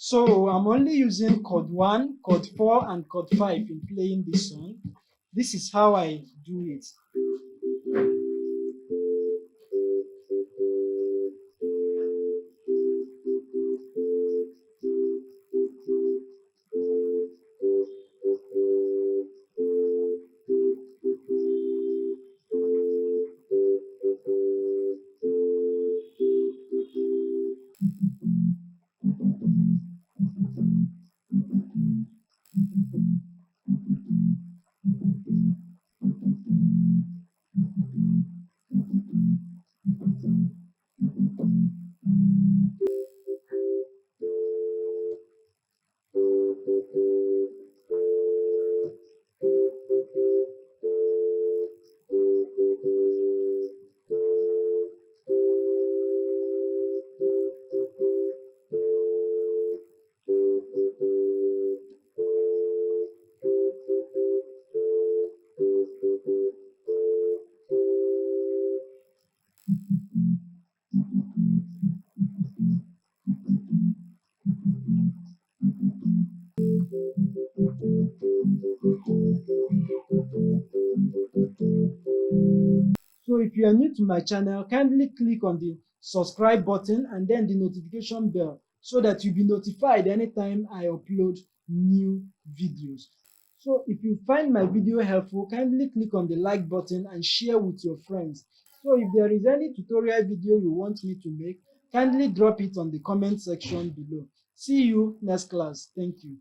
So I'm only using chord 1, chord 4, and chord 5 in playing this song. This is how I do it. So if you are new to my channel, kindly click on the subscribe button and then the notification bell so that you'll be notified anytime I upload new videos. So if you find my video helpful, kindly click on the like button and share with your friends. So if there is any tutorial video you want me to make, kindly drop it on the comment section below. See you next class. Thank you.